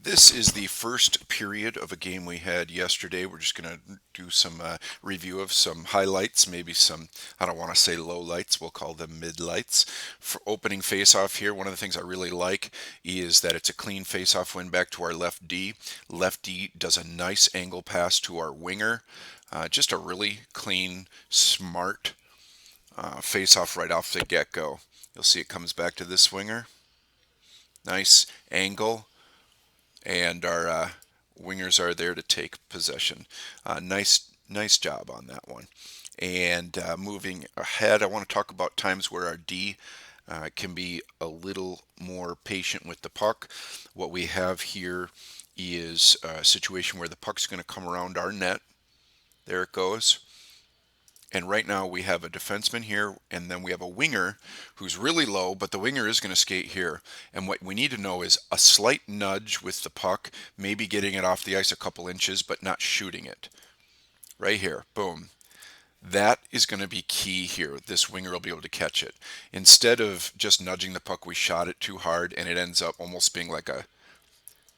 This is the first period of a game we had yesterday. We're just going to do some review of some highlights, maybe some, I don't want to say low lights, we'll call them mid lights. For opening face-off here, one of the things I really like is that it's a clean face-off win back to our left D. Left D does a nice angle pass to our winger. Just a really clean, smart face-off right off the get-go. You'll see it comes back to this winger. Nice angle and our wingers are there to take possession. Nice job on that one. And moving ahead, I want to talk about times where our D can be a little more patient with the puck. What we have here is a situation where the puck's going to come around our net. There it goes. And right now we have a defenseman here, and then we have a winger who's really low, but the winger is going to skate here. And what we need to know is a slight nudge with the puck, maybe getting it off the ice a couple inches, but not shooting it. Right here, boom. That is going to be key here. This winger will be able to catch it. Instead of just nudging the puck, we shot it too hard, and it ends up almost being like a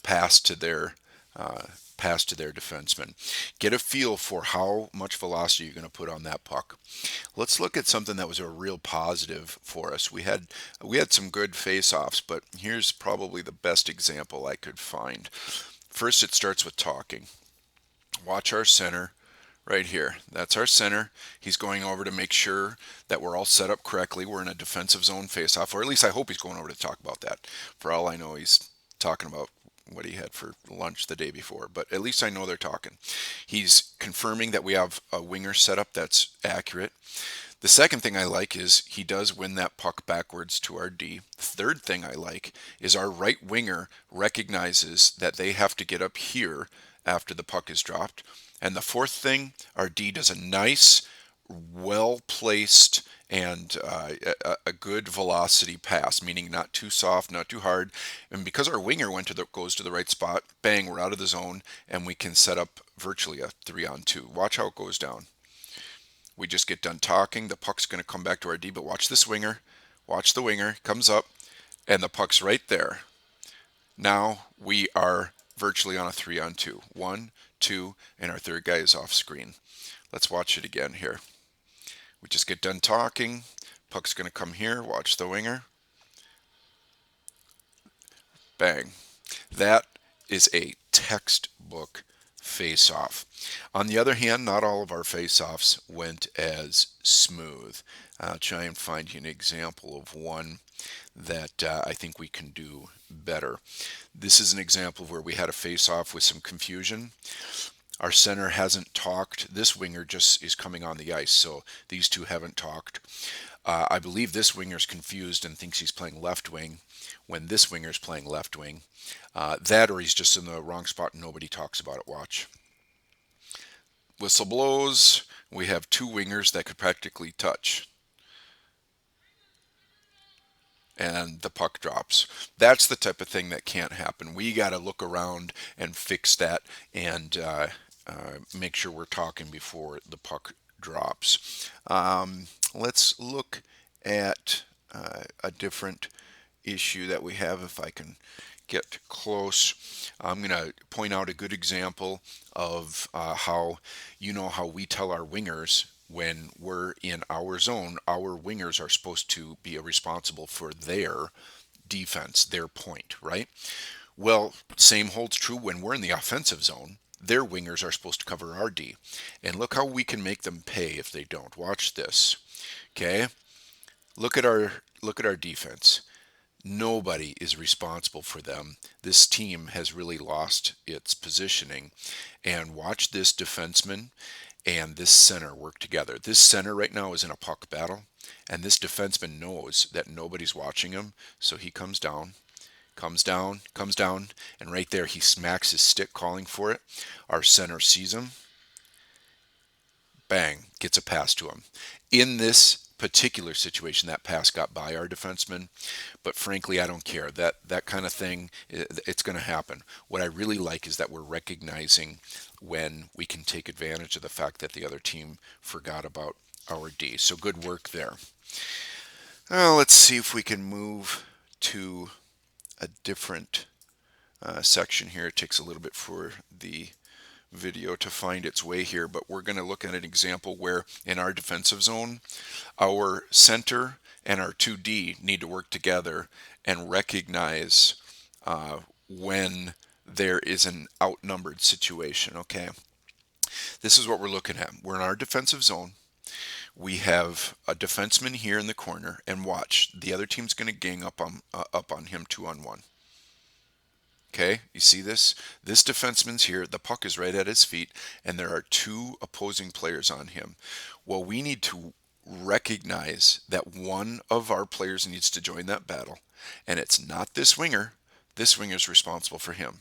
pass to their uh, pass to their defenseman. Get a feel for how much velocity you're going to put on that puck. Let's look at something that was a real positive for us. We had some good face-offs, but here's probably the best example I could find. First, it starts with talking. Watch our center right here. That's our center. He's going over to make sure that we're all set up correctly. We're in a defensive zone face-off, or at least I hope he's going over to talk about that. For all I know, he's talking about what he had for lunch the day before, but at least I know they're talking. He's confirming that we have a winger setup that's accurate. The second thing I like is he does win that puck backwards to our D. Third thing I like is our right winger recognizes that they have to get up here after the puck is dropped. And the fourth thing, our D does a nice, well placed, and a good velocity pass, meaning not too soft, not too hard. And because our winger goes to the right spot, bang, we're out of the zone, and we can set up virtually a 3-on-2. Watch how it goes down. We just get done talking. The puck's going to come back to our D, but watch this winger. Watch the winger. Comes up, and the puck's right there. Now we are virtually on a 3-on-2. 1, 2, and our third guy is off screen. Let's watch it again here. We just get done talking. Puck's going to come here. Watch the winger. Bang. That is a textbook face-off. On the other hand, not all of our face-offs went as smooth. I'll try and find you an example of one that I think we can do better. This is an example where we had a face-off with some confusion. Our center hasn't talked. This winger just is coming on the ice, so these two haven't talked. I believe this winger's confused and thinks he's playing left wing when this winger's playing left wing. That or he's just in the wrong spot and nobody talks about it. Watch. Whistle blows. We have two wingers that could practically touch. And the puck drops. That's the type of thing that can't happen. We got to look around and fix that and make sure we're talking before the puck drops. Let's look at a different issue that we have if I can get close. I'm going to point out a good example of how we tell our wingers when we're in our zone, our wingers are supposed to be responsible for their defense, their point, right? Well, same holds true when we're in the offensive zone. Their wingers are supposed to cover our D. And look how we can make them pay if they don't. Watch this. Okay? Look at our defense. Nobody is responsible for them. This team has really lost its positioning. And watch this defenseman and this center work together. This center right now is in a puck battle, and this defenseman knows that nobody's watching him, so he comes down, and right there he smacks his stick calling for it. Our center sees him, bang, gets a pass to him. In this particular situation, that pass got by our defenseman, but frankly, I don't care. That kind of thing, it's going to happen. What I really like is that we're recognizing when we can take advantage of the fact that the other team forgot about our D. So good work there. Let's see if we can move to a different section here. It takes a little bit for the video to find its way here, but we're going to look at an example where in our defensive zone, our center and our 2D need to work together and recognize when there is an outnumbered situation. Okay, this is what we're looking at. We're in our defensive zone. We have a defenseman here in the corner, and watch, the other team's going to gang up on him 2-on-1. Okay, you see this? This defenseman's here, the puck is right at his feet, and there are two opposing players on him. Well, we need to recognize that one of our players needs to join that battle, and it's not this winger. This winger's responsible for him.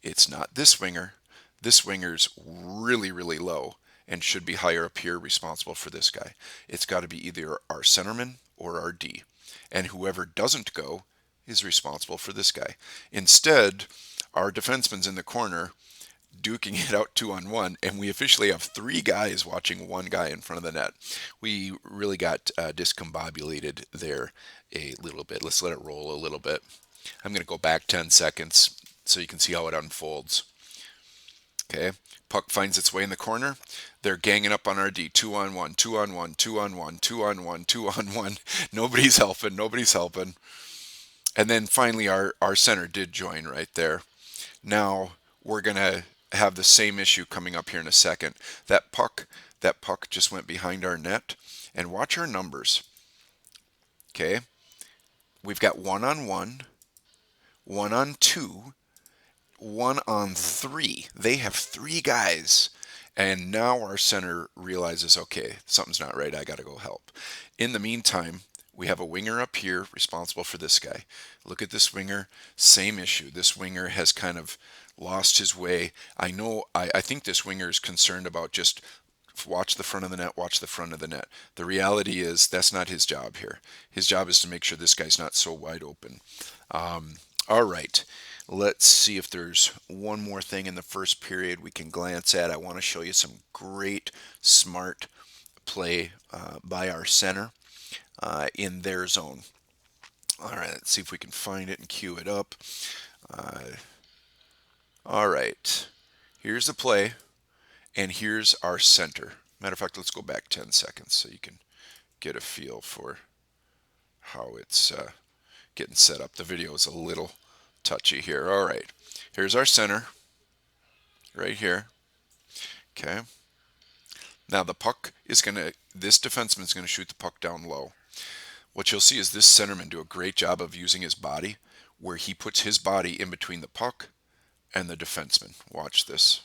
It's not this winger. This winger's really, really low and should be higher up here, responsible for this guy. It's got to be either our centerman or our D. And whoever doesn't go is responsible for this guy. Instead, our defenseman's in the corner duking it out 2-on-1, and we officially have three guys watching one guy in front of the net. We really got discombobulated there a little bit. Let's let it roll a little bit. I'm going to go back 10 seconds so you can see how it unfolds. Okay, puck finds its way in the corner. They're ganging up on our D. 2-on-1, 2-on-1, 2-on-1, 2-on-1, 2-on-1. Nobody's helping. Nobody's helping. And then finally our center did join right there. Now we're going to have the same issue coming up here in a second. That puck just went behind our net. And watch our numbers. Okay. We've got 1-on-1, 1-on-2, 1-on-3. They have three guys. And now our center realizes, okay, something's not right. I got to go help. In the meantime, we have a winger up here responsible for this guy. Look at this winger, same issue. This winger has kind of lost his way. I think this winger is concerned about just watch the front of the net, watch the front of the net. The reality is that's not his job here. His job is to make sure this guy's not so wide open. All right, let's see if there's one more thing in the first period we can glance at. I want to show you some great, smart play by our center in their zone. All right, let's see if we can find it and cue it up. All right, here's the play, and here's our center. Matter of fact, let's go back 10 seconds so you can get a feel for how it's getting set up. The video is a little touchy here. All right, here's our center right here. Okay. Now the puck is this defenseman's going to shoot the puck down low. What you'll see is this centerman do a great job of using his body, where he puts his body in between the puck and the defenseman. Watch this.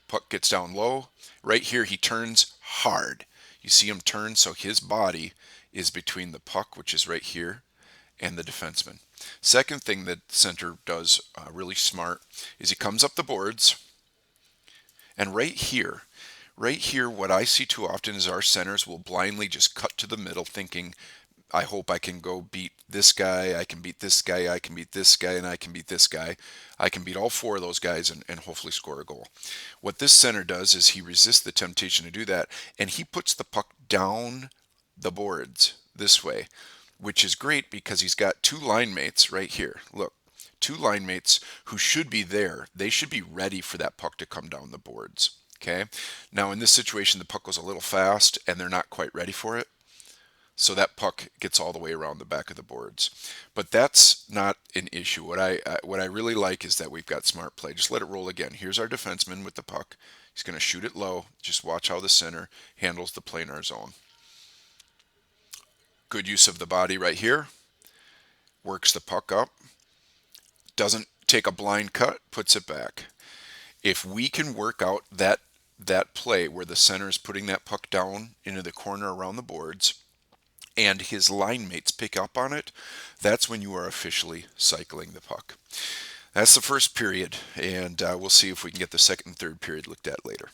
Puck gets down low. Right here, he turns hard. You see him turn, so his body is between the puck, which is right here, and the defenseman. Second thing that center does really smart is he comes up the boards, and right here, what I see too often is our centers will blindly just cut to the middle thinking, I hope I can go beat this guy, I can beat this guy, I can beat this guy, and I can beat this guy. I can beat all four of those guys and hopefully score a goal. What this center does is he resists the temptation to do that, and he puts the puck down the boards this way, which is great because he's got two line mates right here. Look, two line mates who should be there. They should be ready for that puck to come down the boards. Okay. Now in this situation, the puck goes a little fast and they're not quite ready for it. So that puck gets all the way around the back of the boards. But that's not an issue. What I really like is that we've got smart play. Just let it roll again. Here's our defenseman with the puck. He's going to shoot it low. Just watch how the center handles the play in our zone. Good use of the body right here. Works the puck up. Doesn't take a blind cut. Puts it back. If we can work out that play where the center is putting that puck down into the corner around the boards and his line mates pick up on it, that's when you are officially cycling the puck. That's the first period, and we'll see if we can get the second and third period looked at later.